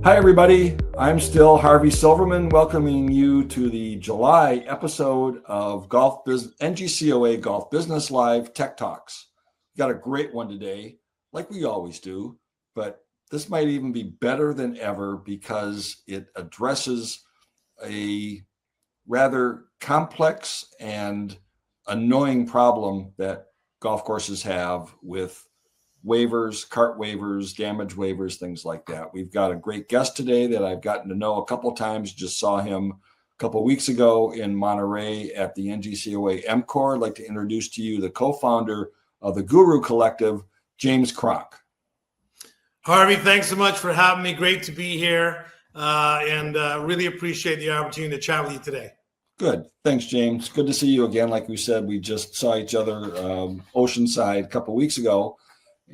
Hi, everybody. I'm still Harvey Silverman, welcoming you to the July episode of NGCOA Golf Business Live Tech Talks. We've got a great one today, like we always do, but this might even be better than ever because it addresses a rather complex and annoying problem that golf courses have with waivers, cart waivers, damage waivers, things like that. We've got a great guest today that I've gotten to know a couple times. Just saw him a couple weeks ago in Monterey at the NGCOA MCOR. I'd like to introduce to you the co-founder of the Guru Collective, James Cronk. Harvey, thanks so much for having me. Great to be here, and really appreciate the opportunity to chat with you today. Good. Thanks, James. Good to see you again. Like we said, we just saw each other Oceanside a couple weeks ago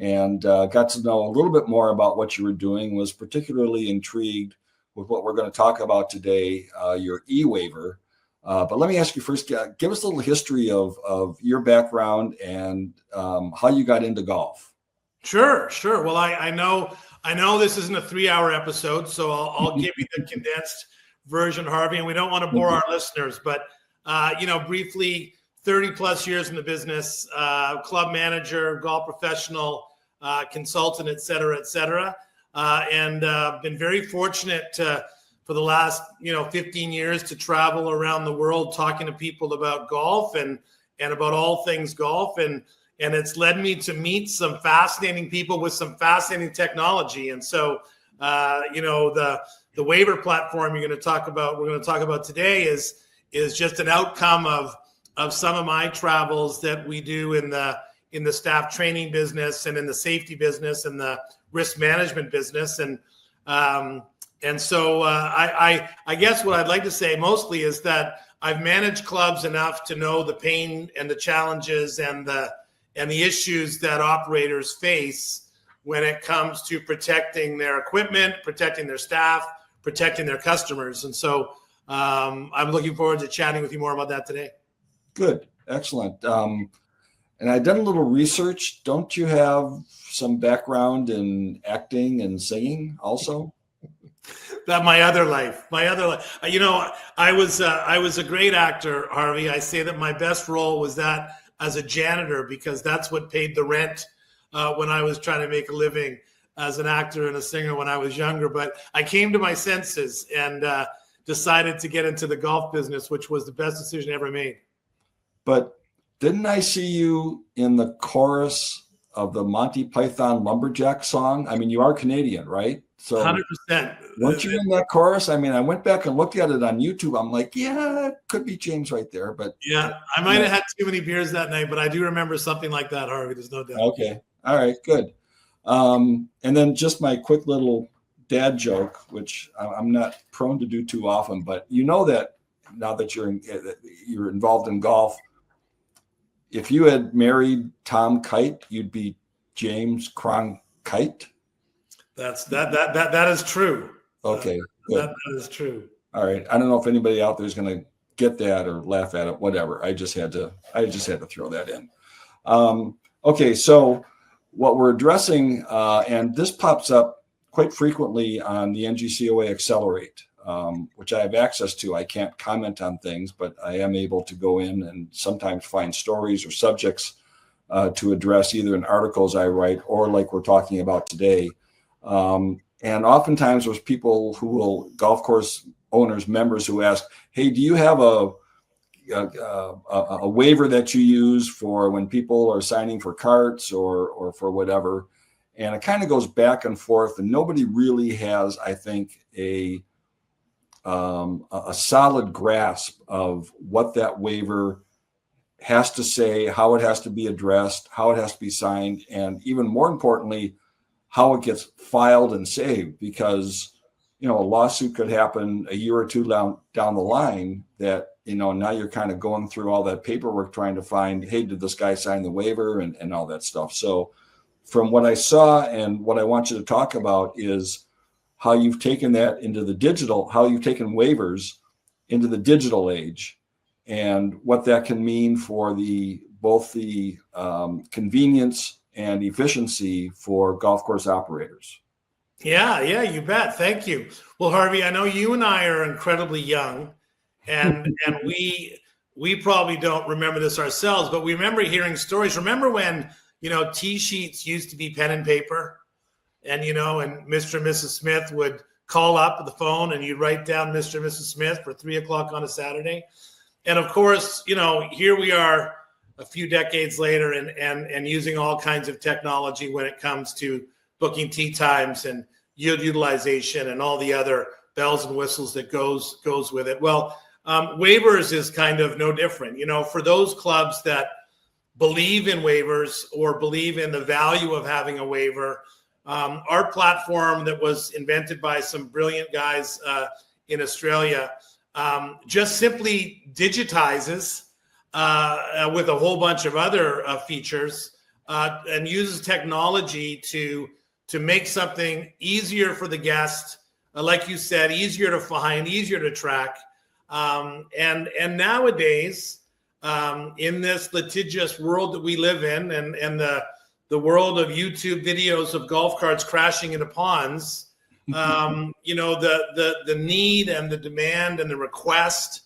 and got to know a little bit more about what you were doing. Was particularly intrigued with what we're going to talk about today, your e-waiver. But let me ask you first, give us a little history of your background and how you got into golf. Sure. Well, I know this isn't a 3-hour episode, so I'll give you the condensed version, Harvey, and we don't want to bore our listeners, but briefly, 30 plus years in the business, club manager, golf professional, consultant, et cetera, and been very fortunate for the last 15 years to travel around the world talking to people about golf and about all things golf, and it's led me to meet some fascinating people with some fascinating technology. And so the waiver platform we're going to talk about today is just an outcome of some of my travels that we do in the staff training business and in the safety business and the risk management business. And so I guess what I'd like to say mostly is that I've managed clubs enough to know the pain and the challenges and the issues that operators face when it comes to protecting their equipment, protecting their staff, protecting their customers. And so I'm looking forward to chatting with you more about that today. Good. Excellent. And I've done a little research. Don't you have some background in acting and singing also? That my other life. I was a great actor, Harvey. I say that my best role was that as a janitor, because that's what paid the rent when I was trying to make a living as an actor and a singer when I was younger. But I came to my senses and decided to get into the golf business, which was the best decision I ever made. But didn't I see you in the chorus of the Monty Python Lumberjack song? I mean, you are Canadian, right? So 100%. Weren't you in that chorus? I mean, I went back and looked at it on YouTube. I'm like, yeah, it could be James right there. But yeah, I might have had too many beers that night, but I do remember something like that, Harvey. There's no doubt. Okay. All right, good. And then just my quick little dad joke, which I'm not prone to do too often, but you know that now that you're involved in golf, if you had married Tom Kite, you'd be James Cronk Kite. That is true. Okay, that is true. All right. I don't know if anybody out there is going to get that or laugh at it, whatever. I just had to throw that in. Okay, so what we're addressing, and this pops up quite frequently on the NGCOA Accelerate, which I have access to. I can't comment on things, but I am able to go in and sometimes find stories or subjects to address either in articles I write or like we're talking about today. And oftentimes there's people golf course owners, members who ask, hey, do you have a waiver that you use for when people are signing for carts or for whatever? And it kind of goes back and forth, and nobody really has, I think, a solid grasp of what that waiver has to say, how it has to be addressed, how it has to be signed, and even more importantly, how it gets filed and saved. Because a lawsuit could happen a year or two down the line that now you're kind of going through all that paperwork trying to find, hey, did this guy sign the waiver and all that stuff. So from what I saw and what I want you to talk about is how you've taken that into the digital, how you've taken waivers into the digital age, and what that can mean for both the convenience and efficiency for golf course operators. Yeah, you bet. Thank you. Well, Harvey, I know you and I are incredibly young, and we probably don't remember this ourselves, but we remember hearing stories. Remember when, T sheets used to be pen and paper, and and Mr. and Mrs. Smith would call up the phone and you'd write down Mr. and Mrs. Smith for 3:00 on a Saturday. And of course, here we are a few decades later and using all kinds of technology when it comes to booking tee times and yield utilization and all the other bells and whistles that goes with it. Well, waivers is kind of no different. For those clubs that believe in waivers or believe in the value of having a waiver, our platform that was invented by some brilliant guys in Australia just simply digitizes with a whole bunch of other features and uses technology to make something easier for the guest, like you said, easier to find, easier to track. And nowadays, in this litigious world that we live in, and the world of YouTube videos of golf carts crashing into ponds, the need and the demand and the request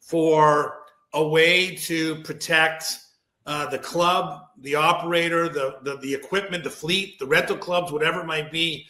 for a way to protect the club, the operator, the equipment, the fleet, the rental clubs, whatever it might be.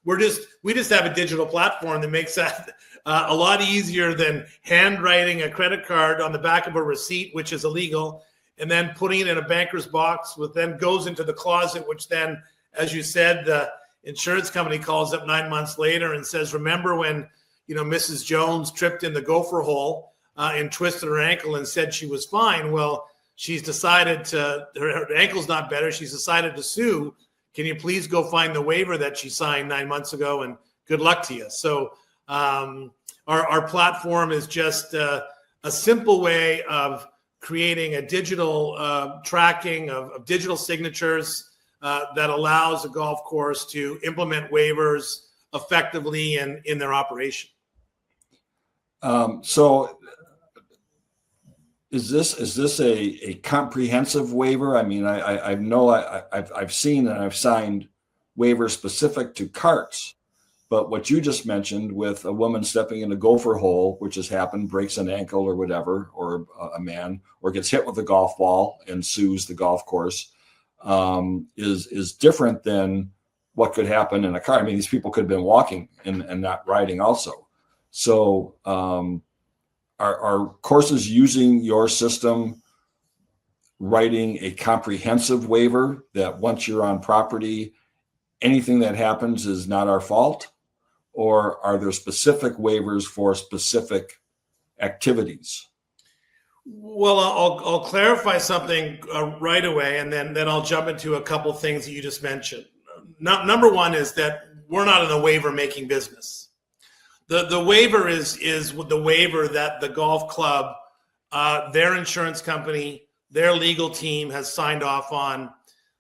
We just have a digital platform that makes that a lot easier than handwriting a credit card on the back of a receipt, which is illegal, and then putting it in a banker's box, which then goes into the closet, which then, as you said, the insurance company calls up 9 months later and says, remember when, Mrs. Jones tripped in the gopher hole and twisted her ankle and said she was fine? Well, she's decided her ankle's not better. She's decided to sue. Can you please go find the waiver that she signed 9 months ago, and good luck to you. So our platform is just a simple way of creating a digital tracking of digital signatures that allows a golf course to implement waivers effectively in their operation. So is this a comprehensive waiver? I mean, I know I've seen and I've signed waivers specific to carts, but what you just mentioned with a woman stepping in a gopher hole, which has happened, breaks an ankle or whatever, or a man, or gets hit with a golf ball and sues the golf course, is different than what could happen in a car. I mean, these people could have been walking and not riding also. So are courses using your system writing a comprehensive waiver that once you're on property, anything that happens is not our fault? Or are there specific waivers for specific activities? Well, I'll clarify something right away, and then I'll jump into a couple things that you just mentioned. Number one is that we're not in the waiver making business. The waiver is the waiver that the golf club, their insurance company, their legal team has signed off on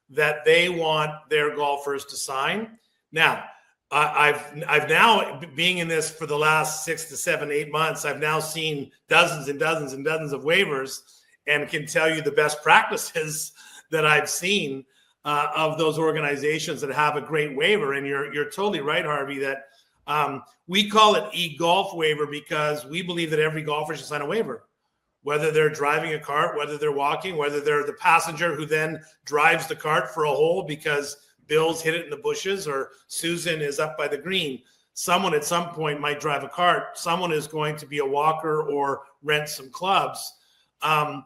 that they want their golfers to sign. Now, I've now, being in this for the last 6 to 7, 8 months, I've now seen dozens and dozens and dozens of waivers, and can tell you the best practices that I've seen of those organizations that have a great waiver. And you're totally right, Harvey, that we call it eGolf Waiver because we believe that every golfer should sign a waiver, whether they're driving a cart, whether they're walking, whether they're the passenger who then drives the cart for a hole because Bill's hit it in the bushes or Susan is up by the green. Someone at some point might drive a cart. Someone is going to be a walker or rent some clubs. I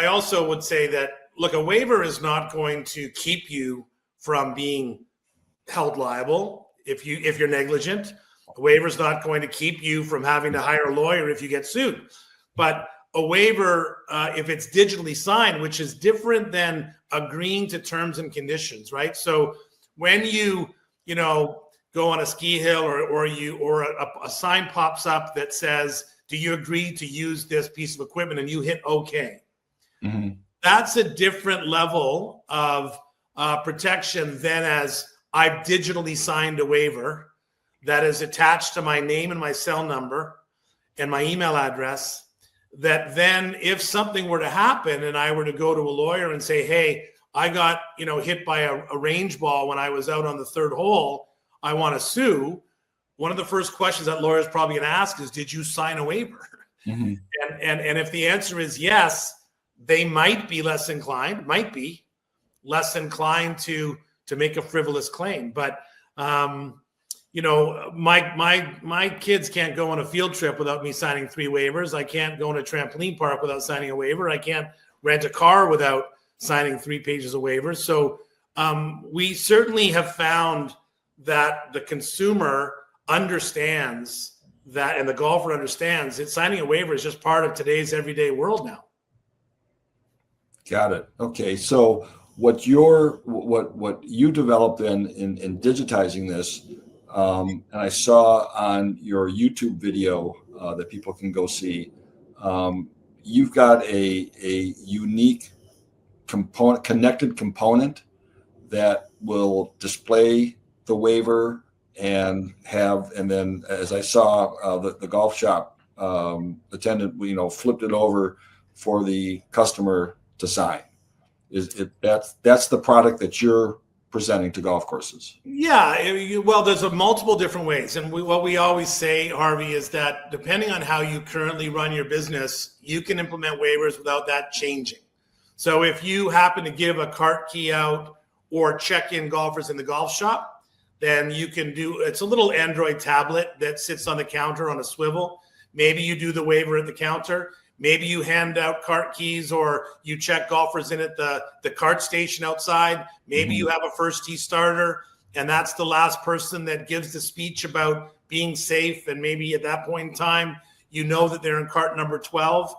also would say that, look, a waiver is not going to keep you from being held liable if you're negligent. A waiver is not going to keep you from having to hire a lawyer if you get sued. But a waiver, if it's digitally signed, which is different than agreeing to terms and conditions, right? So when you go on a ski hill or a sign pops up that says, do you agree to use this piece of equipment, and you hit okay. Mm-hmm. That's a different level of protection than as I've digitally signed a waiver that is attached to my name and my cell number and my email address, that then if something were to happen and I were to go to a lawyer and say, hey, I got, hit by a range ball when I was out on the third hole, I want to sue. One of the first questions that lawyers probably going to ask is, did you sign a waiver? Mm-hmm. And if the answer is yes, they might be less inclined to make a frivolous claim. But my kids can't go on a field trip without me signing 3 waivers. I can't go in a trampoline park without signing a waiver. I can't rent a car without signing 3 pages of waivers. So we certainly have found that the consumer understands that, and the golfer understands that signing a waiver is just part of today's everyday world now. Got it. Okay. So what you developed in digitizing this, and I saw on your YouTube video that people can go see, you've got a unique connected component that will display the waiver and then, as I saw, the golf shop attendant, flipped it over for the customer to sign. That's the product that you're presenting to golf courses? Yeah, well, there's multiple different ways. And what we always say, Harvey, is that depending on how you currently run your business, you can implement waivers without that changing. So if you happen to give a cart key out or check in golfers in the golf shop, then you can it's a little Android tablet that sits on the counter on a swivel. Maybe you do the waiver at the counter. Maybe you hand out cart keys or you check golfers in at the cart station outside. Maybe you have a first tee starter and that's the last person that gives the speech about being safe. And maybe at that point in time, that they're in cart number 12.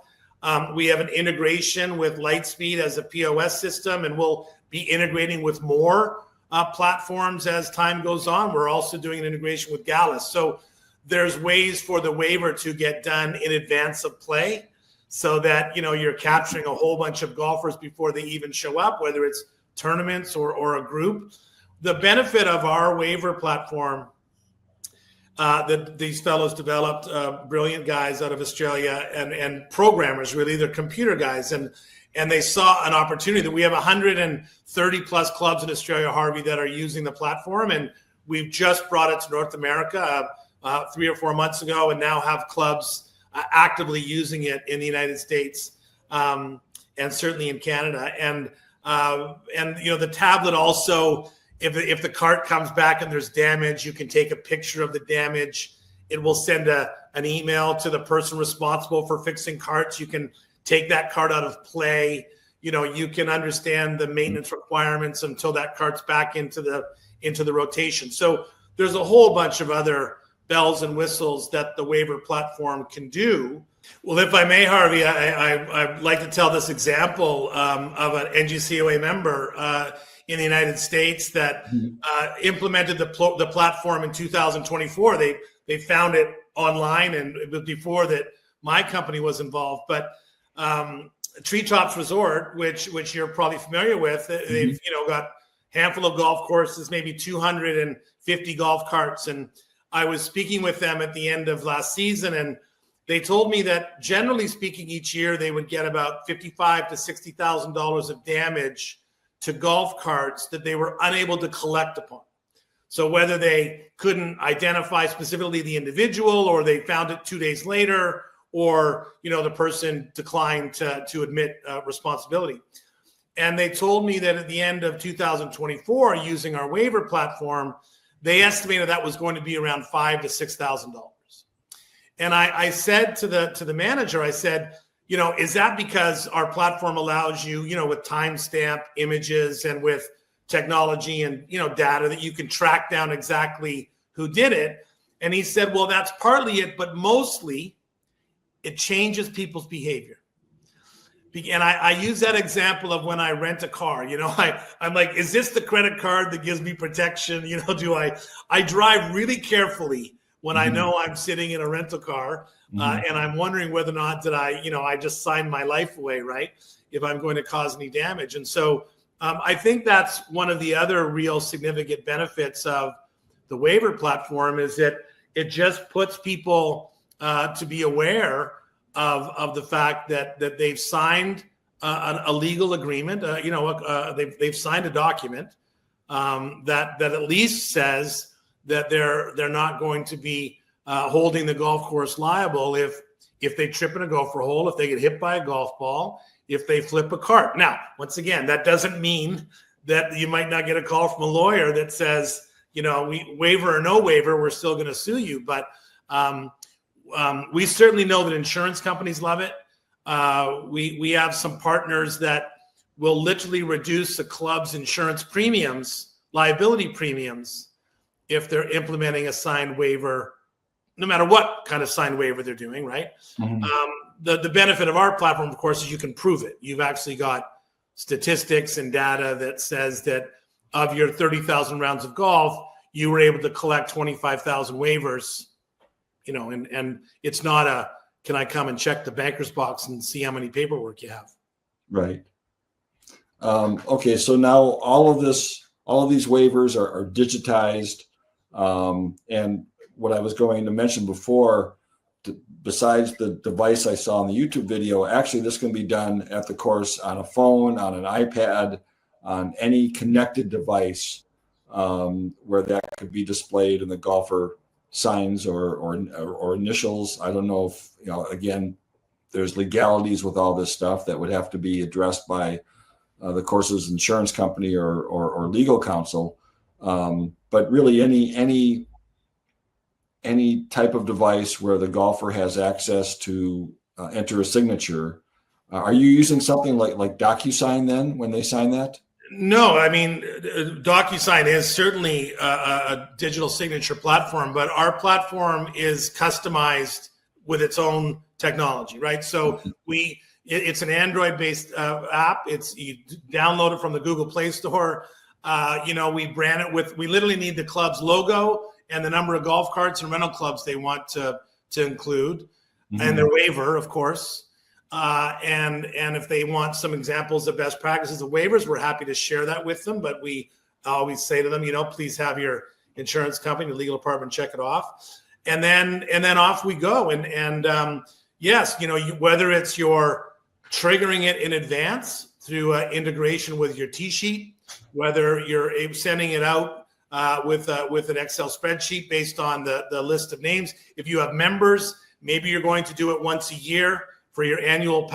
We have an integration with Lightspeed as a POS system, and we'll be integrating with more platforms as time goes on. We're also doing an integration with Gallus. So there's ways for the waiver to get done in advance of play, so that you're capturing a whole bunch of golfers before they even show up, whether it's tournaments or a group. The benefit of our waiver platform that these fellows developed, brilliant guys out of Australia and programmers, really, they're computer guys, and they saw an opportunity that we have 130 plus clubs in Australia, Harvey, that are using the platform, and we've just brought it to North America 3 or 4 months ago, and now have clubs actively using it in the United States and certainly in Canada. And the tablet also, if the cart comes back and there's damage, you can take a picture of the damage. It will send an email to the person responsible for fixing carts. You can take that cart out of play. You can understand the maintenance requirements until that cart's back into the rotation. So there's a whole bunch of other bells and whistles that the waiver platform can do. Well, if I may, Harvey, I'd like to tell this example of an NGCOA member in the United States that implemented the platform in 2024. They found it online, and it was before that my company was involved. But Treetops Resort, which you're probably familiar with, they've got a handful of golf courses, maybe 250 golf carts, and I was speaking with them at the end of last season, and they told me that generally speaking, each year they would get about $55,000 to $60,000 of damage to golf carts that they were unable to collect upon. So whether they couldn't identify specifically the individual, or they found it 2 days later, or the person declined to admit responsibility. And they told me that at the end of 2024, using our waiver platform, they estimated that was going to be around $5,000 to $6,000. And I said to the manager, I said, is that because our platform allows you, with timestamp images and with technology and, data, that you can track down exactly who did it? And he said, well, that's partly it, but mostly it changes people's behavior. And I use that example of when I rent a car. I'm like, is this the credit card that gives me protection? Do I drive really carefully when I know I'm sitting in a rental car, and I'm wondering whether or not that I just signed my life away, right? If I'm going to cause any damage. And so I think that's one of the other real significant benefits of the waiver platform, is that it just puts people to be aware of the fact that they've signed a legal agreement. They've signed a document that at least says that they're not going to be holding the golf course liable if they trip in a gopher hole, if they get hit by a golf ball, if they flip a cart. Now, once again, that doesn't mean that you might not get a call from a lawyer that says, we waiver or no waiver, we're still going to sue you. But we certainly know that insurance companies love it. We have some partners that will literally reduce the club's insurance premiums, liability premiums, if they're implementing a signed waiver, no matter what kind of signed waiver they're doing, right? Mhm. The benefit of our platform, of course, is you can prove it. You've actually got statistics and data that says that of your 30,000 rounds of golf, you were able to collect 25,000 waivers, and it's not can I come and check the banker's box and see how many paperwork you have? Right. Okay. So now all of these waivers are digitized. And what I was going to mention before, besides the device I saw in the YouTube video, actually this can be done at the course on a phone, on an iPad, on any connected device, where that could be displayed, and the golfer signs or initials. I don't know if, again, there's legalities with all this stuff that would have to be addressed by the course's insurance company or legal counsel. But really any type of device where the golfer has access to enter a signature. Are you using something like DocuSign then when they sign that? No, I mean, DocuSign is certainly a digital signature platform, but our platform is customized with its own technology, right? So it's an Android-based app. You download it from the Google Play Store. We brand it we literally need the club's logo and the number of golf carts and rental clubs they want to include, and their waiver, of course. And if they want some examples of best practices of waivers, we're happy to share that with them. But we always say to them, please have your insurance company, the legal department, check it off, and then off we go. And yes, whether it's you're triggering it in advance through integration with your tee sheet, whether you're sending it out with an Excel spreadsheet based on the list of names. If you have members, maybe you're going to do it once a year for your annual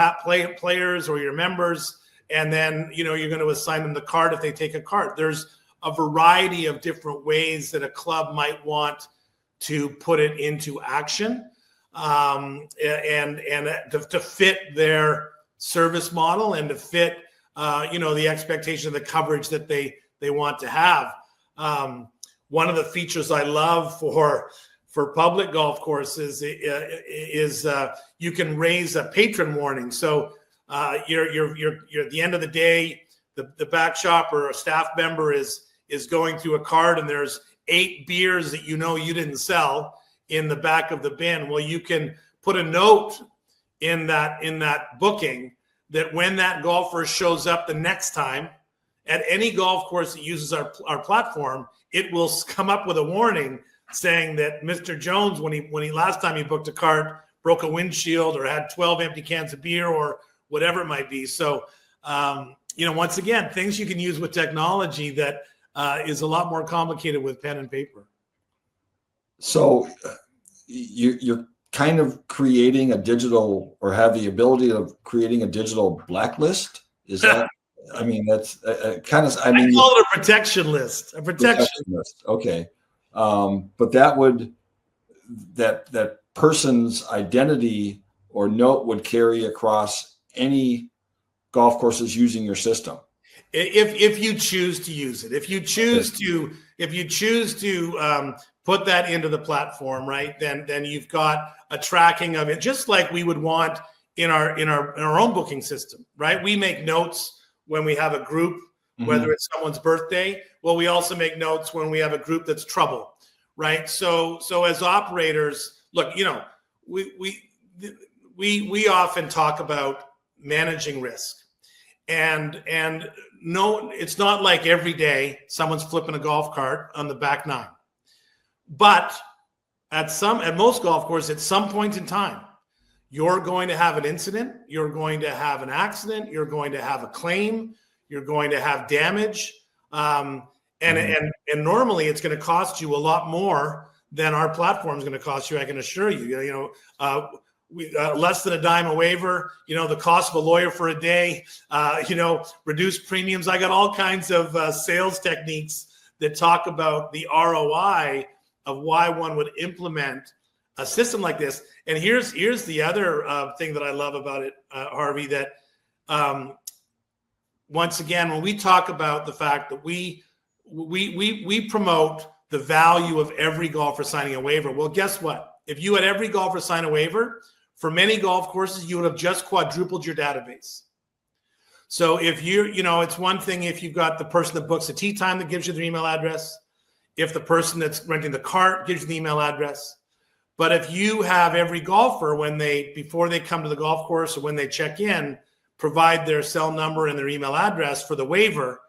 players or your members, and then you're going to assign them the card if they take a card. There's a variety of different ways that a club might want to put it into action, and to fit their service model and to fit the expectation of the coverage that they want to have. One of the features I love for public golf courses is you can raise a patron warning. So you're at the end of the day, the back shop or a staff member is going through a cart, and there's 8 beers that you didn't sell in the back of the bin. Well, you can put a note in that booking that when that golfer shows up the next time at any golf course that uses our platform, it will come up with a warning saying that Mr. Jones, when he last time he booked a cart, broke a windshield or had 12 empty cans of beer or whatever it might be. So, once again, things you can use with technology that is a lot more complicated with pen and paper. So you're kind of creating a digital, or have the ability of creating a digital blacklist? Is that? I mean, that's kind of. I call it a protection list. A protection list. Okay, but that person's identity or note would carry across any golf courses using your system. If you choose to use it, if you choose to put that into the platform, right? Then you've got a tracking of it, just like we would want in our own booking system, right? We make notes when we have a group, whether it's someone's birthday. Well, we also make notes when we have a group that's trouble, right? So as operators, look, we often talk about managing risk, and no, it's not like every day someone's flipping a golf cart on the back nine, but at most golf courses, at some point in time, you're going to have an incident, you're going to have an accident, you're going to have a claim, you're going to have damage. And normally it's going to cost you a lot more than our platform is going to cost you. I can assure you, less than a dime a waiver, the cost of a lawyer for a day, reduced premiums. I got all kinds of sales techniques that talk about the ROI of why one would implement a system like this. And here's the other thing that I love about it, Harvey, that once again, when we talk about the fact that we promote the value of every golfer signing a waiver. Well, guess what? If you had every golfer sign a waiver, for many golf courses, you would have just quadrupled your database. So if it's one thing if you've got the person that books a tee time that gives you their email address, if the person that's renting the cart gives you the email address. But if you have every golfer before they come to the golf course or when they check in, provide their cell number and their email address for the waiver,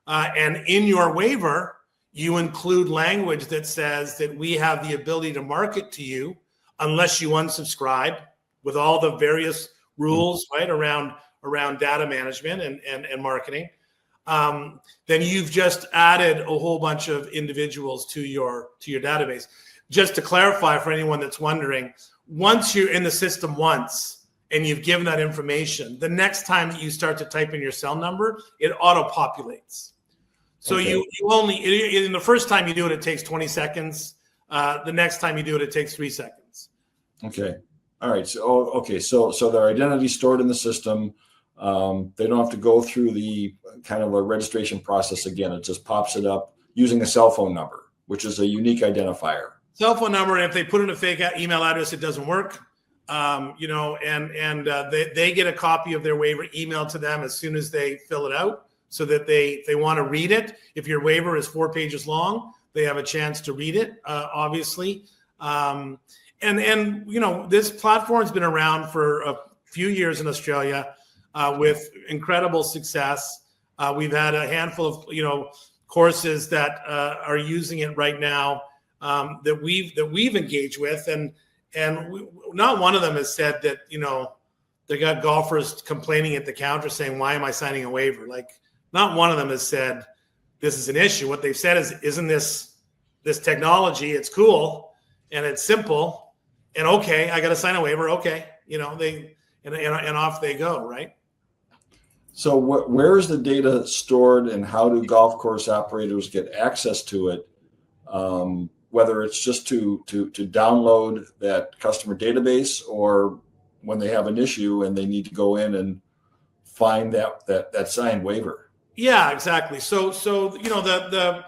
and in your waiver, you include language that says that we have the ability to market to you unless you unsubscribe, with all the various rules, right, around data management and marketing. Then you've just added a whole bunch of individuals to your database. Just to clarify for anyone that's wondering, once you're in the system once and you've given that information, the next time that you start to type in your cell number, it auto-populates. So okay. you only, in the first time you do it, it takes 20 seconds. The next time you do it, it takes 3 seconds. Okay. All right. So their identity stored in the system. They don't have to go through the kind of a registration process again. It just pops it up using a cell phone number, which is a unique identifier. Cell phone number, and if they put in a fake email address, it doesn't work. They get a copy of their waiver emailed to them as soon as they fill it out, so that they want to read it. If your waiver is 4 pages long, they have a chance to read it, obviously. This platform's been around for a few years in Australia with incredible success. We've had a handful of courses that are using it right now that we've engaged with, and not one of them has said that they got golfers complaining at the counter saying, "Why am I signing a waiver?" Like, not one of them has said this is an issue. What they've said is, "Isn't this technology? It's cool and it's simple, and okay, I got to sign a waiver." Okay, and off they go, right? So where is the data stored, and how do golf course operators get access to it? Whether it's just to download that customer database, or when they have an issue and they need to go in and find that signed waiver. Yeah, exactly. So the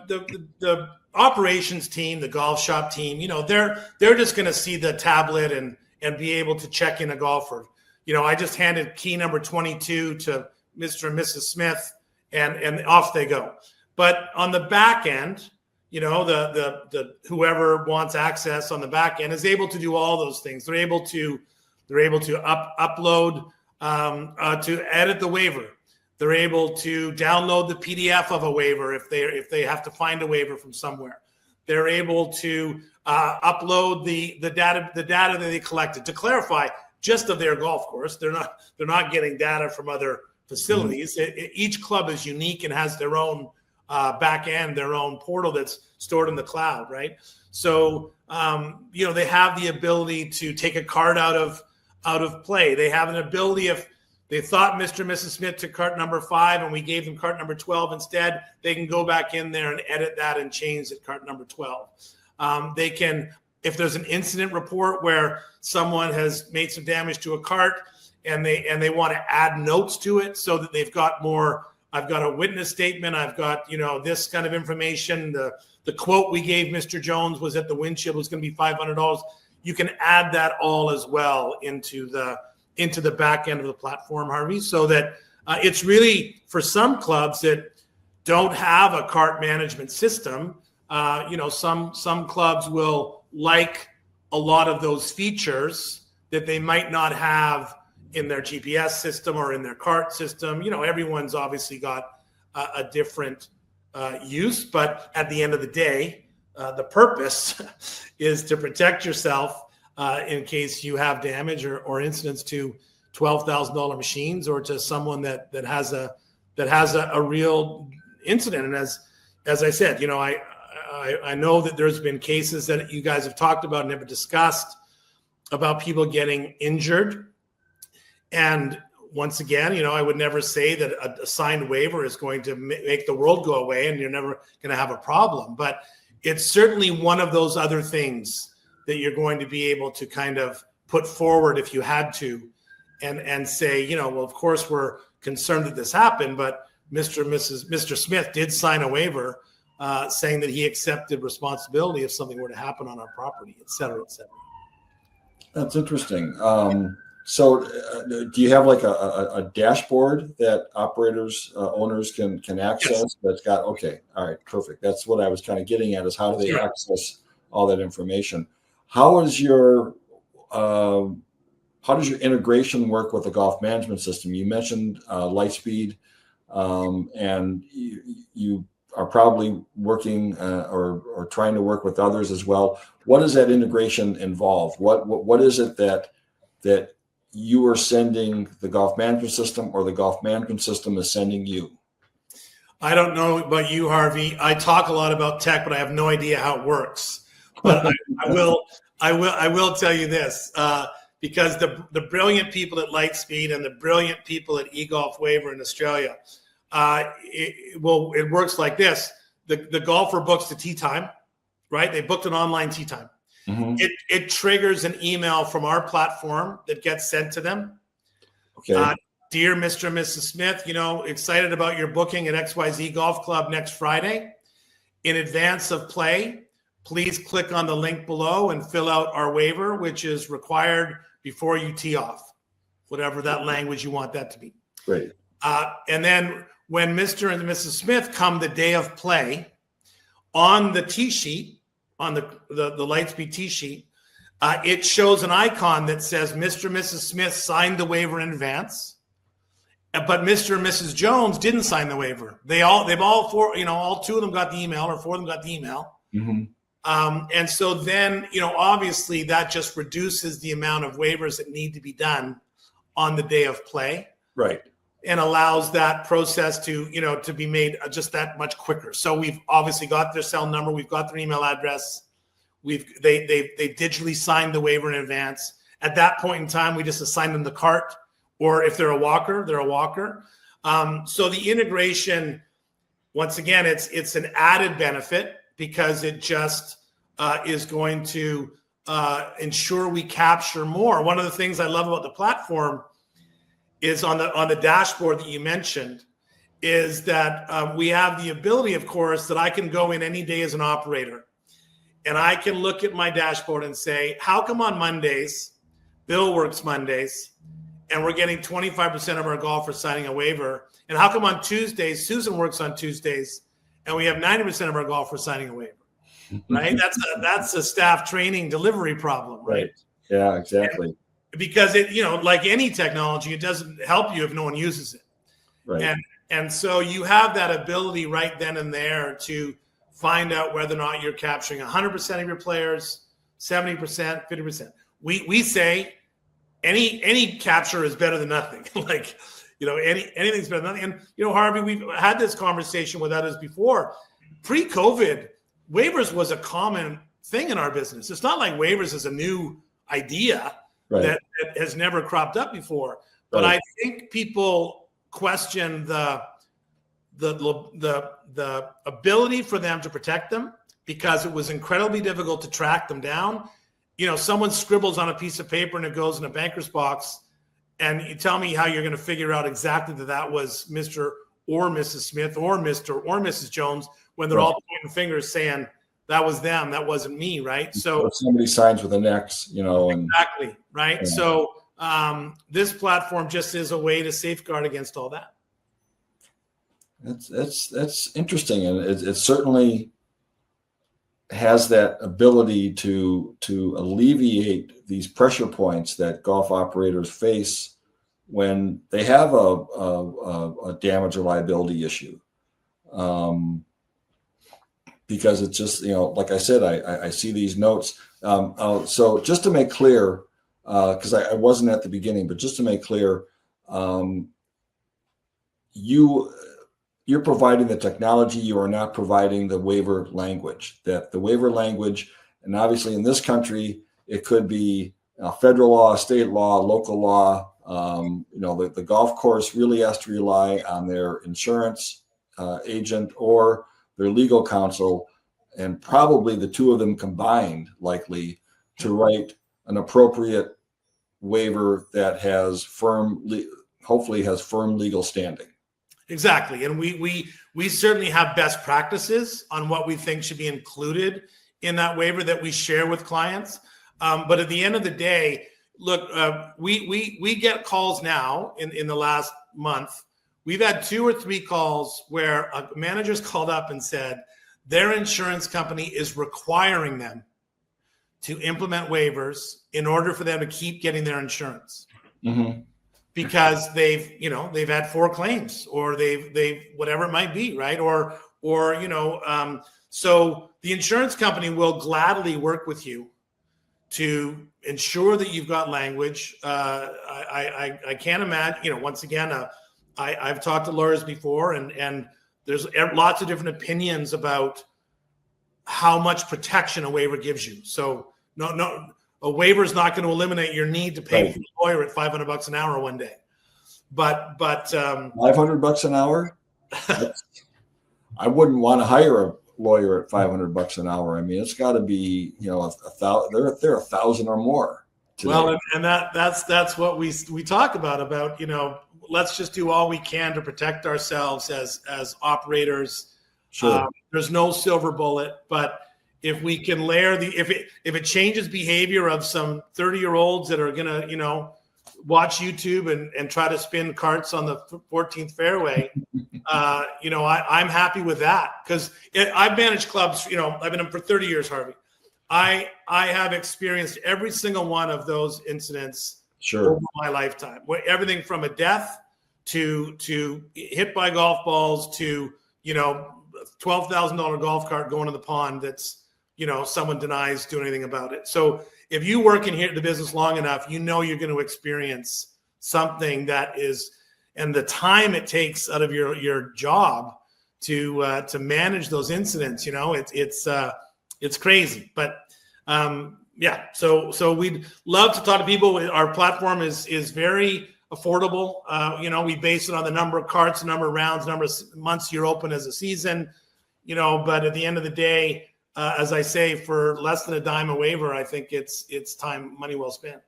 operations team, the golf shop team, they're just going to see the tablet and be able to check in a golfer. I just handed key number 22 to Mr. and Mrs. Smith, and off they go. But on the back end, the whoever wants access on the back end is able to do all those things. They're able to upload, to edit the waiver. They're able to download the PDF of a waiver if they have to find a waiver from somewhere. They're able to upload the data that they collected. To clarify, just of their golf course. They're not getting data from other facilities. Mm-hmm. Each club is unique and has their own back end, their own portal that's stored in the cloud, right? So they have the ability to take a card out of play. They have an ability, if they thought Mr. and Mrs. Smith took cart number 5 and we gave them cart number 12 instead, they can go back in there and edit that and change it cart number 12. They can, if there's an incident report where someone has made some damage to a cart and they want to add notes to it so that they've got more, I've got a witness statement, I've got, this kind of information. The quote we gave Mr. Jones was that the windshield was going to be $500. You can add that all as well into the back end of the platform, Harvey, so that it's really, for some clubs that don't have a cart management system, some clubs will like a lot of those features that they might not have in their GPS system or in their cart system. Everyone's obviously got a different use, but at the end of the day, the purpose is to protect yourself in case you have damage or incidents to $12,000 machines or to someone that has a real incident. And as I said, I know that there's been cases that you guys have talked about and have discussed about people getting injured. And once again, I would never say that a signed waiver is going to make the world go away and you're never going to have a problem. But it's certainly one of those other things that you're going to be able to kind of put forward if you had to and say, well, of course, we're concerned that this happened, but Mr. Smith did sign a waiver saying that he accepted responsibility if something were to happen on our property, et cetera, et cetera. That's interesting. So do you have like a dashboard that owners can access? Yes. That's got, okay. All right. Perfect. That's what I was kind of getting at, is how do they access all that information? How does your integration work with the golf management system? You mentioned Lightspeed, and you are probably working or trying to work with others as well. What does that integration involve? What is it that you are sending the golf management system, or the golf management system is sending you? I don't know about you, Harvey. I talk a lot about tech, but I have no idea how it works. But I will tell you this, because the brilliant people at Lightspeed and the brilliant people at eGolf Waiver in Australia, it works like this. The golfer books the tee time, right? They booked an online tee time. Mm-hmm. It triggers an email from our platform that gets sent to them. Okay. Dear Mr. and Mrs. Smith, excited about your booking at XYZ Golf Club next Friday. In advance of play, please click on the link below and fill out our waiver, which is required before you tee off, whatever that language you want that to be. Great. And then when Mr. and Mrs. Smith come the day of play, on the tee sheet, on the Lightspeed tee sheet, it shows an icon that says Mr. and Mrs. Smith signed the waiver in advance, but Mr. and Mrs. Jones didn't sign the waiver. All two of them got the email, or four of them got the email. Mm-hmm. And so then, obviously that just reduces the amount of waivers that need to be done on the day of play. Right. And allows that process to be made just that much quicker. So we've obviously got their cell number, we've got their email address, they digitally signed the waiver in advance. At that point in time, we just assign them the cart, or if they're a walker, they're a walker. So the integration, once again, it's an added benefit because it just is going to ensure we capture more. One of the things I love about the platform is on the dashboard that you mentioned, is that we have the ability, of course, that I can go in any day as an operator, and I can look at my dashboard and say, how come on Mondays, Bill works Mondays, and we're getting 25% of our golfers signing a waiver, and how come on Tuesdays, Susan works on Tuesdays, and we have 90% of our golfers signing a waiver, right? That's a staff training delivery problem, right? Yeah, exactly. Because it, like any technology, it doesn't help you if no one uses it. Right. And so you have that ability right then and there to find out whether or not you're capturing 100% of your players, 70%, 50%. We say any capture is better than nothing. Anything's better than nothing. And, Harvey, we've had this conversation with others before. Pre-COVID, waivers was a common thing in our business. It's not like waivers is a new idea. Right. That has never cropped up before, but right. I think people question the ability for them to protect them, because it was incredibly difficult to track them down. Someone scribbles on a piece of paper and it goes in a banker's box, and you tell me how you're going to figure out exactly that was Mr. or Mrs. Smith or Mr. or Mrs. Jones when they're all pointing fingers saying, that was them, that wasn't me, right? So somebody signs with an X, exactly, right? Yeah. So this platform just is a way to safeguard against all that. That's interesting, and it certainly has that ability to alleviate these pressure points that golf operators face when they have a damage or liability issue. Because it's just, like I said, I see these notes. So just to make clear, because I wasn't at the beginning, but just to make clear, you're providing the technology. You are not providing the waiver language. That the waiver language, and obviously in this country, it could be federal law, state law, local law. The golf course really has to rely on their insurance agent or their legal counsel, and probably the two of them combined, likely to write an appropriate waiver that has hopefully has firm legal standing. Exactly. And we certainly have best practices on what we think should be included in that waiver that we share with clients. But at the end of the day, look, we get calls now in the last month. We've had 2 or 3 calls where a manager's called up and said their insurance company is requiring them to implement waivers in order for them to keep getting their insurance. Mm-hmm. Because they've had 4 claims, or they've whatever it might be, right? Or so the insurance company will gladly work with you to ensure that you've got language. I can't imagine, once again, I've talked to lawyers before, and there's lots of different opinions about how much protection a waiver gives you. So no. A waiver is not going to eliminate your need to pay for a lawyer at $500 an hour one day, but $500 an hour. I wouldn't want to hire a lawyer at $500 an hour. I mean, it's got to be 1,000. They're 1,000 or more today. Well, and that's what we talk about. Let's just do all we can to protect ourselves as operators. Sure. There's no silver bullet, but if we can layer if it changes behavior of some 30-year-olds that are gonna watch YouTube and try to spin carts on the 14th fairway, I'm happy with that, because I've managed clubs. I've been in them for 30 years, Harvey. I have experienced every single one of those incidents over my lifetime. Everything from a death to hit by golf balls to $12,000 golf cart going to the pond that's someone denies doing anything about it. So if you work in here the business long enough, you're going to experience something that is, and the time it takes out of your job to manage those incidents, it's crazy. But so we'd love to talk to people. Our platform is very affordable. We base it on the number of carts, the number of rounds, number of months you're open as a season, but at the end of the day, as I say, for less than a dime a waiver, I think it's money well spent.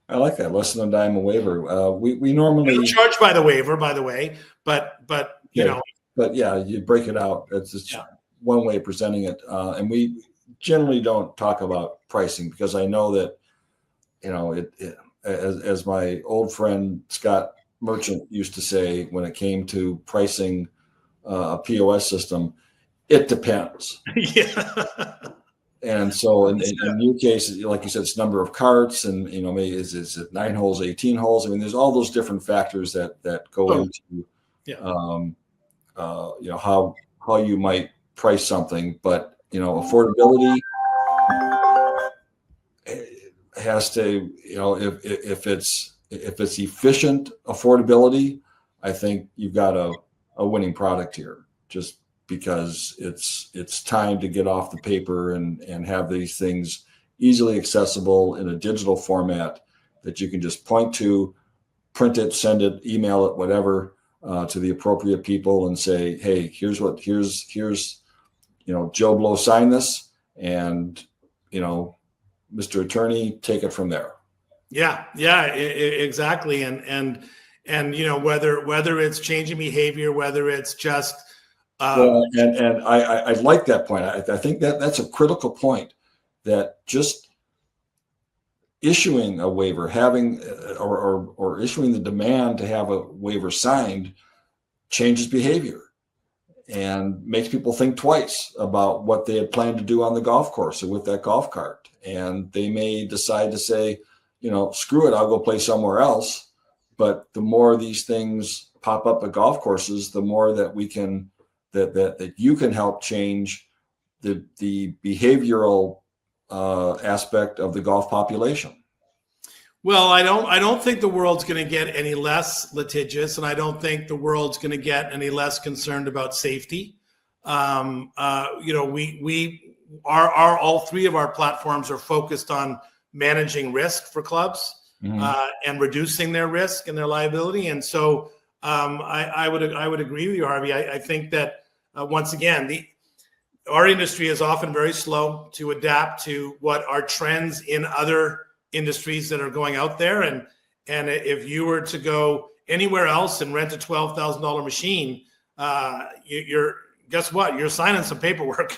I like that, less than a dime a waiver. We normally charge by the waiver, by the way, but But yeah, you break it out. It's just one way of presenting it, and we generally don't talk about pricing, because I know that as my old friend Scott Merchant used to say, when it came to pricing a POS system, it depends. Yeah. And so in your case, like you said, it's number of carts, and maybe is it 9 holes, 18 holes? I mean, there's all those different factors that go into how you might price something. But affordability has to, if it's efficient affordability, I think you've got a winning product here. Just because it's time to get off the paper and have these things easily accessible in a digital format that you can just point to, print it, send it, email it, whatever, to the appropriate people, and say, hey, here's Joe Blow, sign this, and Mr. Attorney, take it from there. Yeah, exactly. And whether it's changing behavior, whether it's just and I like that point. I think that's a critical point, that just issuing a waiver, having or issuing the demand to have a waiver signed, changes behavior and makes people think twice about what they had planned to do on the golf course or with that golf cart. And they may decide to say, screw it, I'll go play somewhere else. But the more these things pop up at golf courses, the more that we can that you can help change the behavioral aspect of the golf population. Well, I don't think the world's going to get any less litigious, and I don't think the world's going to get any less concerned about safety. We all three of our platforms are focused on managing risk for clubs and reducing their risk and their liability. And so I would agree with you, Harvey. I think that once again, our industry is often very slow to adapt to what are trends in other industries that are going out there. And if you were to go anywhere else and rent a $12,000 machine, you're guess what? You're signing some paperwork.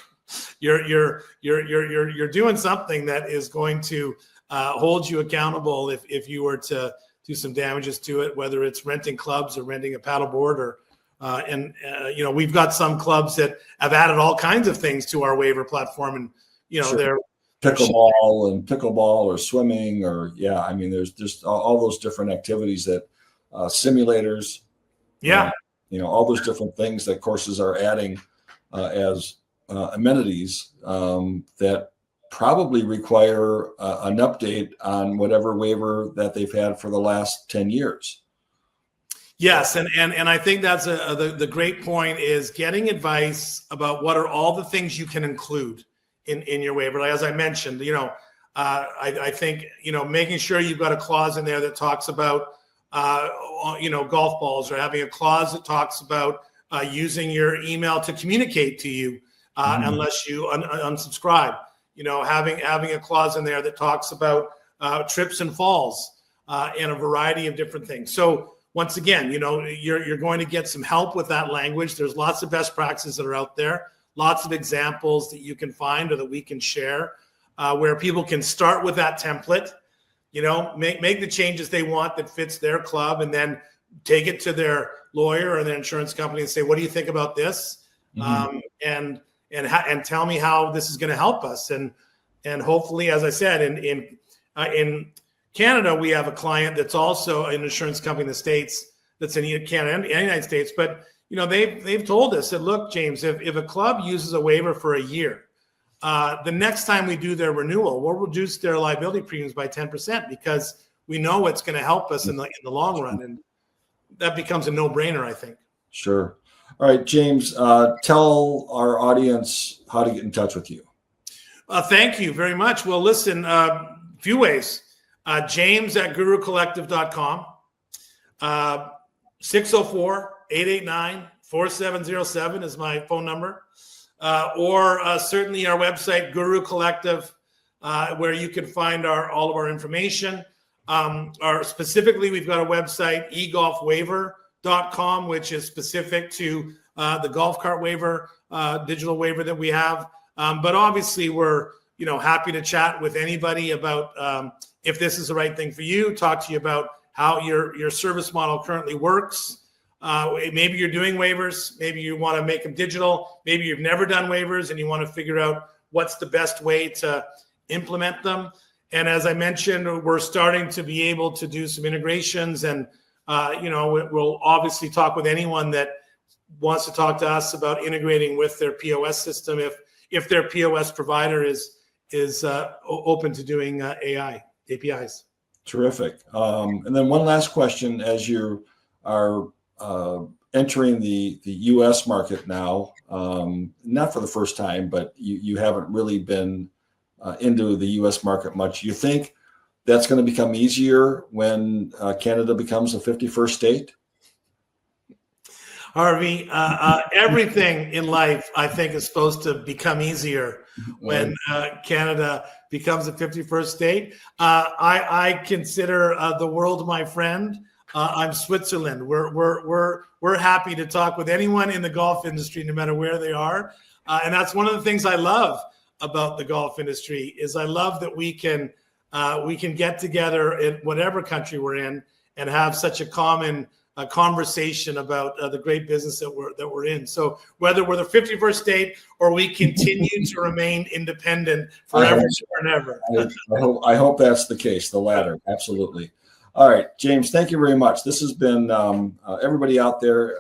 You're doing something that is going to hold you accountable if you were to do some damages to it, whether it's renting clubs or renting a paddleboard or we've got some clubs that have added all kinds of things to our waiver platform, and Sure. they're pickleball or swimming there's just all those different activities that simulators, all those different things that courses are adding as amenities that probably require an update on whatever waiver that they've had for the last 10 years. Yes, and I think that's the great point is getting advice about what are all the things you can include in your waiver. Like, as I mentioned, I think making sure you've got a clause in there that talks about golf balls, or having a clause that talks about using your email to communicate to you unless you unsubscribe. Having a clause in there that talks about trips and falls and a variety of different things. So once again, you're going to get some help with that language. There's lots of best practices that are out there, lots of examples that you can find or that we can share where people can start with that template, make the changes they want that fits their club, and then take it to their lawyer or their insurance company and say, what do you think about this? And tell me how this is going to help us. And hopefully, as I said, in Canada, we have a client that's also an insurance company in the States that's in Canada and the United States. But, they've told us that, look, James, if a club uses a waiver for a year, the next time we do their renewal, we'll reduce their liability premiums by 10% because we know it's going to help us in the long run. And that becomes a no-brainer, I think. Sure. All right, James, tell our audience how to get in touch with you. Thank you very much. Well, listen, few ways. James at gurucollective.com, 604-889-4707 is my phone number, or certainly our website, Guru Collective, where you can find all of our information. Specifically, we've got a website, eGolfWaiver.com, which is specific to the golf cart waiver, digital waiver that we have. But obviously, we're happy to chat with anybody about if this is the right thing for you, talk to you about how your service model currently works. Maybe you're doing waivers. Maybe you want to make them digital. Maybe you've never done waivers and you want to figure out what's the best way to implement them. And as I mentioned, we're starting to be able to do some integrations, and we'll obviously talk with anyone that wants to talk to us about integrating with their POS system if their POS provider is open to doing AI APIs. Terrific. And then one last question: as you are entering the U.S. market now, not for the first time, but you haven't really been into the U.S. market much. You think that's going to become easier when Canada becomes a 51st state? Harvey, everything in life, I think, is supposed to become easier when Canada becomes a 51st state. I consider the world my friend. I'm Switzerland. We're happy to talk with anyone in the golf industry, no matter where they are. And that's one of the things I love about the golf industry is I love that we can get together in whatever country we're in and have such a common conversation about the great business that we're in. So whether we're the 51st state or we continue to remain independent forever and ever. I hope that's the case, the latter. Absolutely. All right, James, thank you very much. This has been everybody out there.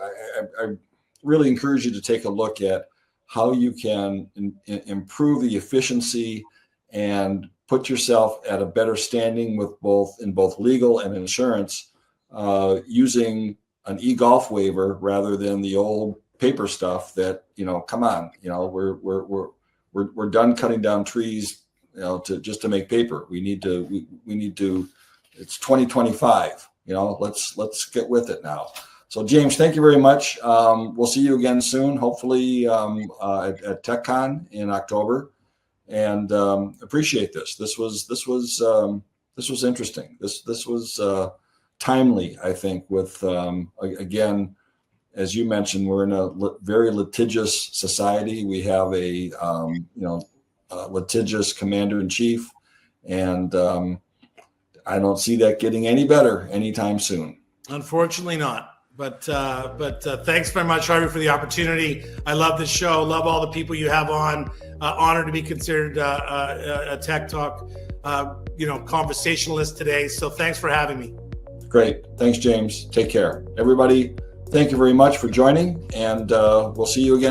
I really encourage you to take a look at how you can improve the efficiency and put yourself at a better standing with both legal and insurance using an eGolf waiver rather than the old paper stuff that, come on, we're done cutting down trees, to make paper. We need to, it's 2025, let's get with it now. So James, thank you very much. We'll see you again soon, hopefully at TechCon in October, and appreciate this. This was interesting. This was timely, I think, with again, as you mentioned, we're in a very litigious society. We have a litigious commander-in-chief, and I don't see that getting any better anytime soon. Unfortunately not. But thanks very much, Harvey, for the opportunity. I love this show. Love all the people you have on. Honored to be considered a Tech Talk, conversationalist today. So thanks for having me. Great. Thanks, James. Take care. Everybody, thank you very much for joining, and we'll see you again.